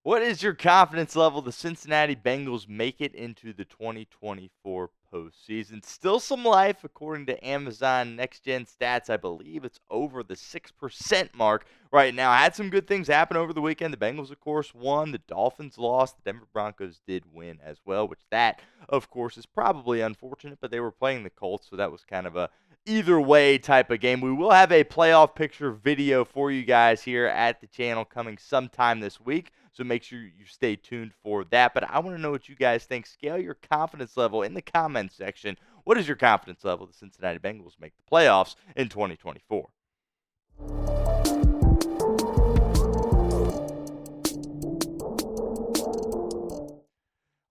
What is your confidence level the Cincinnati Bengals make it into the 2024 postseason? Still some life, according to Amazon Next Gen Stats. I believe it's over the 6% mark right now. Had some good things happen over the weekend. The Bengals, of course, won. The Dolphins lost. The Denver Broncos did win as well, which that, of course, is probably unfortunate, but they were playing the Colts, so that was kind of a either way type of game. We will have a playoff picture video for you guys here at the channel coming sometime this week, so make sure you stay tuned for that. But I want to know what you guys think. Scale your confidence level in the comments section. What is your confidence level the Cincinnati Bengals make the playoffs in 2024?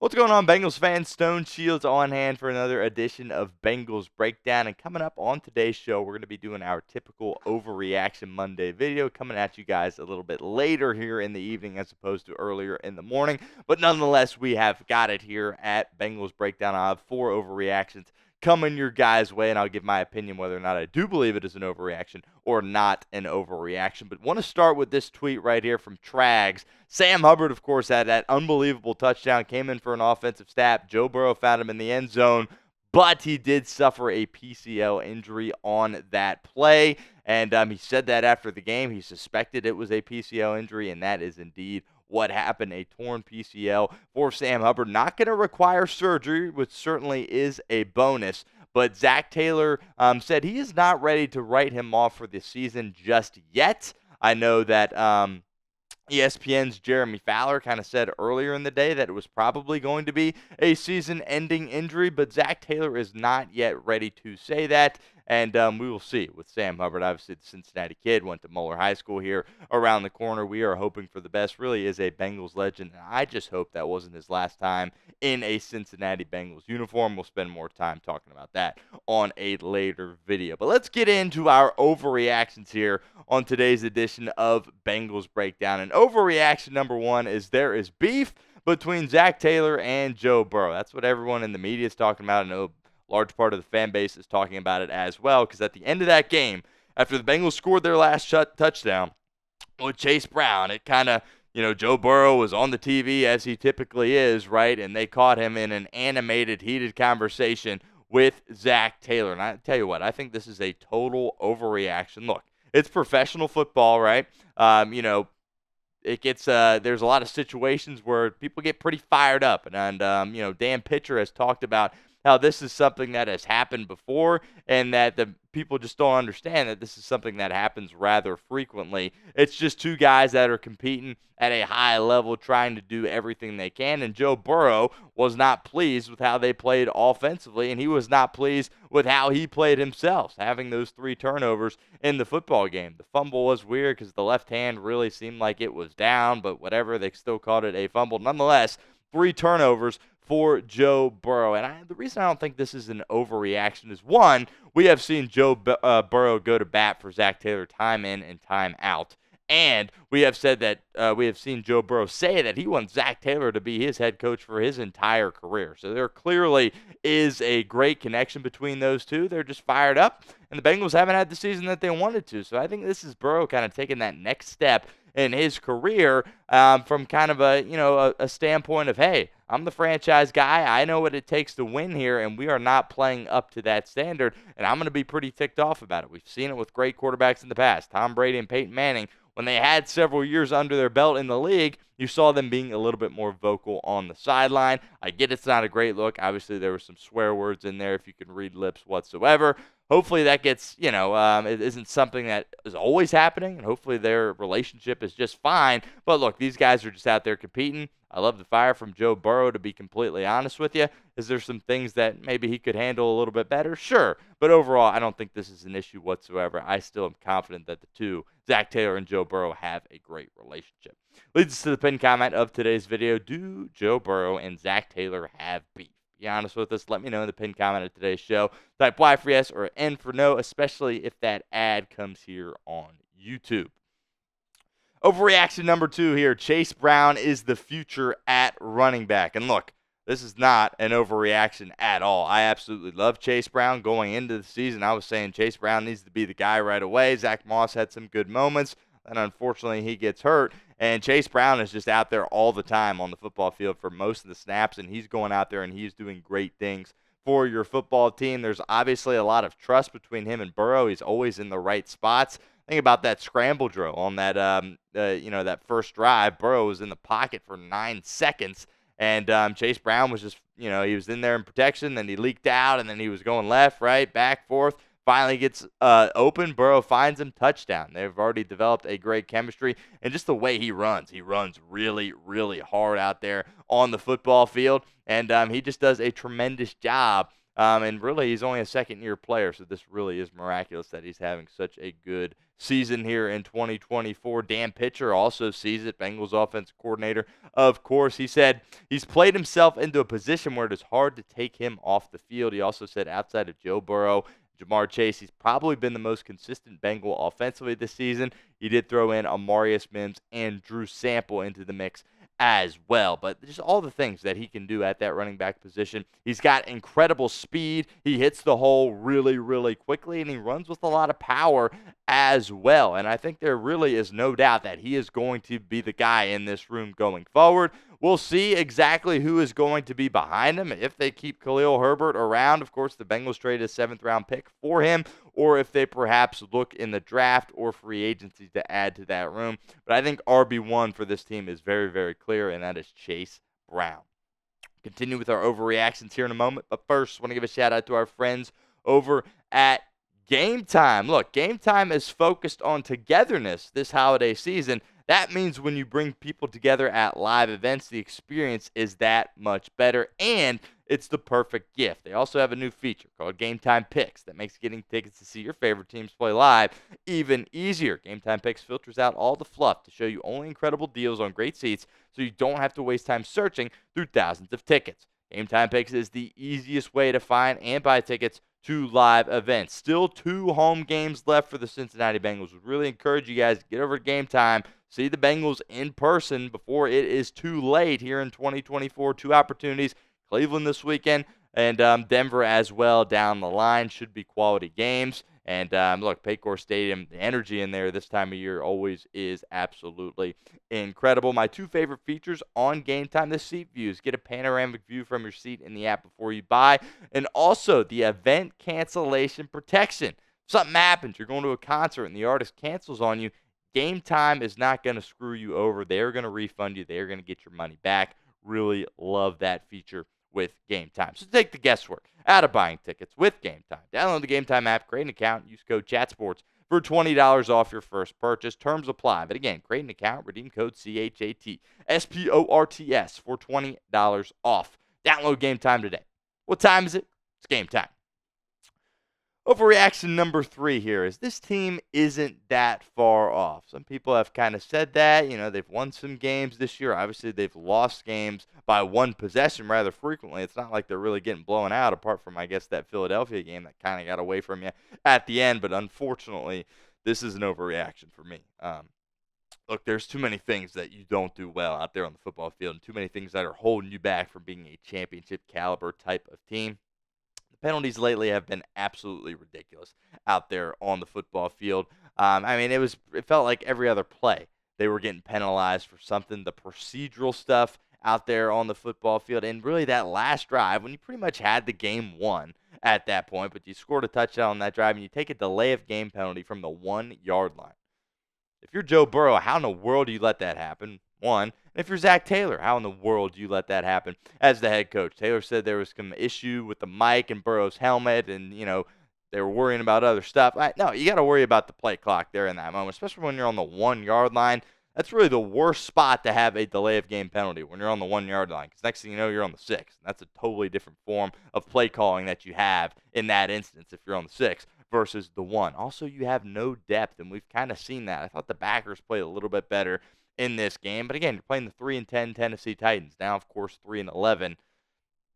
What's going on, Bengals fans? Stone Shields on hand for another edition of Bengals Breakdown. And coming up on today's show, we're going to be doing our typical Overreaction Monday video coming at you guys a little bit later here in the evening as opposed to earlier in the morning. But nonetheless, we have got it here at Bengals Breakdown. I'll have 4 overreactions coming your guys' way, and I'll give my opinion whether or not I do believe it is an overreaction or not an overreaction. But want to start with this tweet right here from Trags. Sam Hubbard, of course, had that unbelievable touchdown, came in for an offensive stab. Joe Burrow found him in the end zone, but he did suffer a PCL injury on that play, and he said that after the game. He suspected it was a PCL injury, and that is indeed what happened, a torn PCL for Sam Hubbard. Not going to require surgery, which certainly is a bonus, but Zac Taylor said he is not ready to write him off for the season just yet. I know that ESPN's Jeremy Fowler kind of said earlier in the day that it was probably going to be a season-ending injury, but Zac Taylor is not yet ready to say that, and we will see with Sam Hubbard. Obviously, the Cincinnati kid went to Moeller High School here around the corner. We are hoping for the best. Really is a Bengals legend, and I just hope that wasn't his last time in a Cincinnati Bengals uniform. We'll spend more time talking about that on a later video. But let's get into our overreactions here on today's edition of Bengals Breakdown. And overreaction number 1 is there is beef between Zac Taylor and Joe Burrow. That's what everyone in the media is talking about. I know a large part of the fan base is talking about it as well, because at the end of that game, after the Bengals scored their last touchdown with Chase Brown, it kind of, Joe Burrow was on the TV as he typically is, right? And they caught him in an animated, heated conversation with Zac Taylor. And I tell you what, I think this is a total overreaction. Look, it's professional football, right? It gets there's a lot of situations where people get pretty fired up, and Dan Pitcher has talked about how this is something that has happened before, and that the people just don't understand that this is something that happens rather frequently. It's just two guys that are competing at a high level, trying to do everything they can, and Joe Burrow was not pleased with how they played offensively, and he was not pleased with how he played himself, having those 3 turnovers in the football game. The fumble was weird because the left hand really seemed like it was down, but whatever, they still called it a fumble. Nonetheless, 3 turnovers for Joe Burrow. And the reason I don't think this is an overreaction is, one, we have seen Joe Burrow go to bat for Zac Taylor time in and time out. And we have said that we have seen Joe Burrow say that he wants Zac Taylor to be his head coach for his entire career. So there clearly is a great connection between those two. They're just fired up, and the Bengals haven't had the season that they wanted to. So I think this is Burrow kind of taking that next step in his career from kind of a standpoint of, hey, I'm the franchise guy. I know what it takes to win here, and we are not playing up to that standard, and I'm going to be pretty ticked off about it. We've seen it with great quarterbacks in the past, Tom Brady and Peyton Manning. When they had several years under their belt in the league, you saw them being a little bit more vocal on the sideline. I get it's not a great look. Obviously, there were some swear words in there, if you can read lips whatsoever. Hopefully that gets, it isn't something that is always happening, and hopefully their relationship is just fine. But look, these guys are just out there competing. I love the fire from Joe Burrow, to be completely honest with you. Is there some things that maybe he could handle a little bit better? Sure. But overall, I don't think this is an issue whatsoever. I still am confident that the two, Zac Taylor and Joe Burrow, have a great relationship. Leads us to the pinned comment of today's video. Do Joe Burrow and Zac Taylor have beef? Be honest with us. Let me know in the pinned comment of today's show. Type Y for yes or N for no, especially if that ad comes here on YouTube. Overreaction number 2 here. Chase Brown is the future at running back. And look, this is not an overreaction at all. I absolutely love Chase Brown. Going into the season, I was saying Chase Brown needs to be the guy right away. Zach Moss had some good moments, and unfortunately he gets hurt. And Chase Brown is just out there all the time on the football field for most of the snaps, and he's going out there and he's doing great things for your football team. There's obviously a lot of trust between him and Burrow. He's always in the right spots. Think about that scramble drill on that, that first drive. Burrow was in the pocket for 9 seconds, and Chase Brown was just, he was in there in protection. Then he leaked out, and then he was going left, right, back, forth. Finally gets open. Burrow finds him. Touchdown. They've already developed a great chemistry, and just the way he runs really, really hard out there on the football field, and he just does a tremendous job. And really, he's only a second-year player, so this really is miraculous that he's having such a good season here in 2024. Dan Pitcher also sees it, Bengals offensive coordinator. Of course, he said he's played himself into a position where it is hard to take him off the field. He also said outside of Joe Burrow, Jamar Chase, he's probably been the most consistent Bengal offensively this season. He did throw in Amarius Mims and Drew Sample into the mix as well. But just all the things that he can do at that running back position. He's got incredible speed. He hits the hole really, really quickly, and he runs with a lot of power as well. And I think there really is no doubt that he is going to be the guy in this room going forward. We'll see exactly who is going to be behind him. If they keep Khalil Herbert around, of course, the Bengals traded a 7th-round pick for him, or if they perhaps look in the draft or free agency to add to that room. But I think RB1 for this team is very, very clear, and that is Chase Brown. Continue with our overreactions here in a moment, but first, I want to give a shout-out to our friends over at Game Time. Look, Game Time is focused on togetherness this holiday season. That means when you bring people together at live events, the experience is that much better, and it's the perfect gift. They also have a new feature called Game Time Picks that makes getting tickets to see your favorite teams play live even easier. Game Time Picks filters out all the fluff to show you only incredible deals on great seats, so you don't have to waste time searching through thousands of tickets. Game Time Picks is the easiest way to find and buy tickets to live events. Still 2 home games left for the Cincinnati Bengals. Would really encourage you guys to get over to Game Time, see the Bengals in person before it is too late here in 2024. 2 opportunities, Cleveland this weekend and Denver as well down the line. Should be quality games. And look, Paycor Stadium, the energy in there this time of year always is absolutely incredible. My 2 favorite features on Game Time, the seat views. Get a panoramic view from your seat in the app before you buy. And also the event cancellation protection. If something happens, you're going to a concert and the artist cancels on you, Game Time is not going to screw you over. They're going to refund you. They're going to get your money back. Really love that feature with Game Time. So take the guesswork out of buying tickets with Game Time. Download the Game Time app, create an account, use code CHATSPORTS for $20 off your first purchase. Terms apply. But again, create an account, redeem code CHATSPORTS for $20 off. Download Game Time today. What time is it? It's game time. Overreaction number 3 here is this team isn't that far off. Some people have kind of said that. They've won some games this year. Obviously, they've lost games by 1 possession rather frequently. It's not like they're really getting blown out, apart from, I guess, that Philadelphia game that kind of got away from you at the end. But unfortunately, this is an overreaction for me. Look, there's too many things that you don't do well out there on the football field, and too many things that are holding you back from being a championship caliber type of team. Penalties lately have been absolutely ridiculous out there on the football field. It felt like every other play they were getting penalized for something. The procedural stuff out there on the football field, and really that last drive when you pretty much had the game won at that point, but you scored a touchdown on that drive and you take a delay of game penalty from the 1-yard line. If you're Joe Burrow, how in the world do you let that happen? 1. And if you're Zac Taylor, how in the world do you let that happen as the head coach? Taylor said there was some issue with the mic and Burrow's helmet, and, they were worrying about other stuff. No, you got to worry about the play clock there in that moment, especially when you're on the 1-yard line. That's really the worst spot to have a delay of game penalty, when you're on the 1-yard line, because next thing you know, you're on the 6. That's a totally different form of play calling that you have in that instance if you're on the 6 versus the 1. Also, you have no depth, and we've kind of seen that. I thought the backers played a little bit better in this game, but again, you're playing the 3-10 Tennessee Titans. Now, of course, 3-11.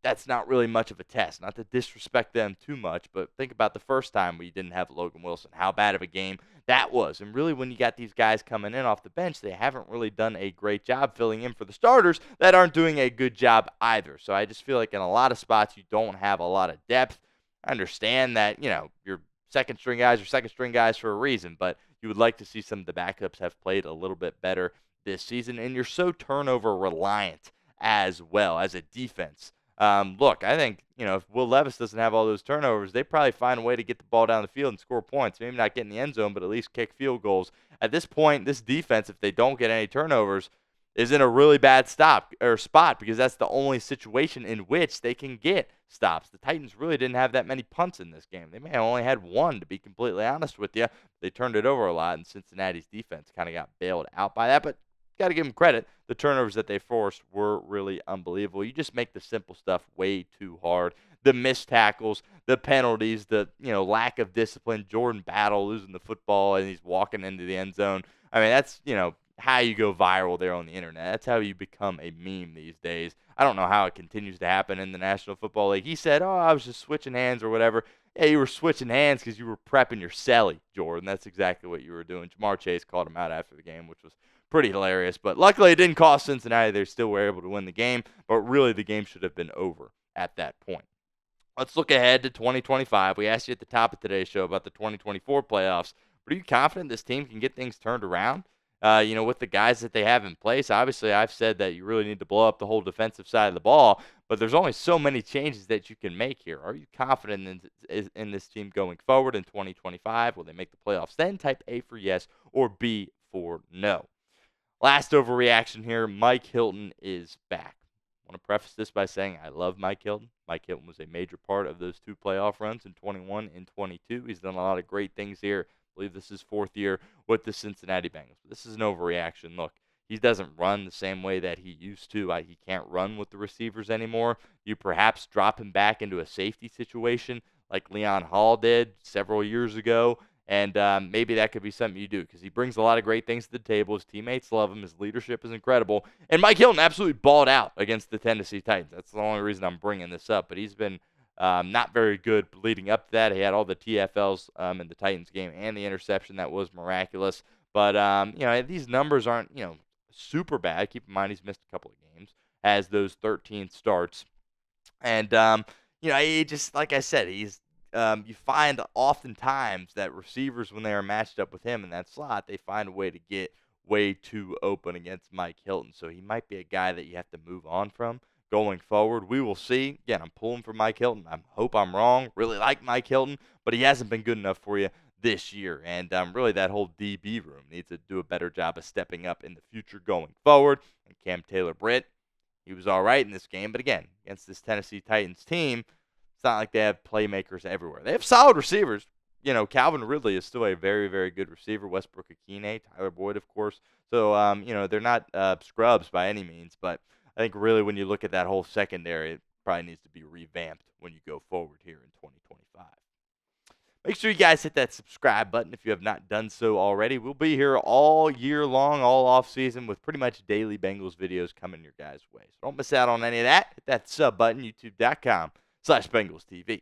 That's not really much of a test. Not to disrespect them too much, but think about the first time we didn't have Logan Wilson, how bad of a game that was. And really, when you got these guys coming in off the bench, they haven't really done a great job filling in for the starters that aren't doing a good job either. So I just feel like in a lot of spots, you don't have a lot of depth. I understand that, your second-string guys are second-string guys for a reason, but you would like to see some of the backups have played a little bit better this season, and you're so turnover reliant as well as a defense. Look, I think, if Will Levis doesn't have all those turnovers, they probably find a way to get the ball down the field and score points. Maybe not get in the end zone, but at least kick field goals. At this point, this defense, if they don't get any turnovers, is in a really bad spot because that's the only situation in which they can get stops. The Titans really didn't have that many punts in this game. They may have only had one, to be completely honest with you. They turned it over a lot, and Cincinnati's defense kind of got bailed out by that. But got to give them credit. The turnovers that they forced were really unbelievable. You just make the simple stuff way too hard. The missed tackles, the penalties, the lack of discipline. Jordan Battle losing the football and he's walking into the end zone. I mean, that's how you go viral there on the internet. That's how you become a meme these days. I don't know how it continues to happen in the National Football League. He said, "Oh, I was just switching hands or whatever." Yeah, you were switching hands because you were prepping your celly, Jordan. That's exactly what you were doing. Jamar Chase called him out after the game, which was pretty hilarious. But luckily, it didn't cost Cincinnati. They still were able to win the game. But really, the game should have been over at that point. Let's look ahead to 2025. We asked you at the top of today's show about the 2024 playoffs. But are you confident this team can get things turned around? With the guys that they have in place. Obviously, I've said that you really need to blow up the whole defensive side of the ball, but there's only so many changes that you can make here. Are you confident in this team going forward in 2025? Will they make the playoffs then? Type A for yes or B for no. Last overreaction here, Mike Hilton is back. I want to preface this by saying I love Mike Hilton. Mike Hilton was a major part of those two playoff runs in 21 and 22. He's done a lot of great things here. I believe this is his fourth year with the Cincinnati Bengals. But this is an overreaction. Look, he doesn't run the same way that he used to. He can't run with the receivers anymore. You perhaps drop him back into a safety situation like Leon Hall did several years ago. And maybe that could be something you do because he brings a lot of great things to the table. His teammates love him. His leadership is incredible. And Mike Hilton absolutely balled out against the Tennessee Titans. That's the only reason I'm bringing this up. But he's been not very good leading up to that. He had all the TFLs in the Titans game and the interception. That was miraculous. But, these numbers aren't, super bad. Keep in mind he's missed a couple of games, has those 13 starts. And, he just, like I said, he's you find oftentimes that receivers, when they are matched up with him in that slot, they find a way to get way too open against Mike Hilton. So he might be a guy that you have to move on from going forward. We will see. Again, I'm pulling for Mike Hilton. I hope I'm wrong. Really like Mike Hilton, but he hasn't been good enough for you this year. And really that whole DB room needs to do a better job of stepping up in the future going forward. And Cam Taylor-Britt, he was all right in this game. But again, against this Tennessee Titans team, it's not like they have playmakers everywhere. They have solid receivers. Calvin Ridley is still a very, very good receiver. Westbrook Akine, Tyler Boyd, of course. So, they're not scrubs by any means. But I think really when you look at that whole secondary, it probably needs to be revamped when you go forward here in 2025. Make sure you guys hit that subscribe button if you have not done so already. We'll be here all year long, all off season, with pretty much daily Bengals videos coming your guys' way. So don't miss out on any of that. Hit that sub button, youtube.com/BengalsTV.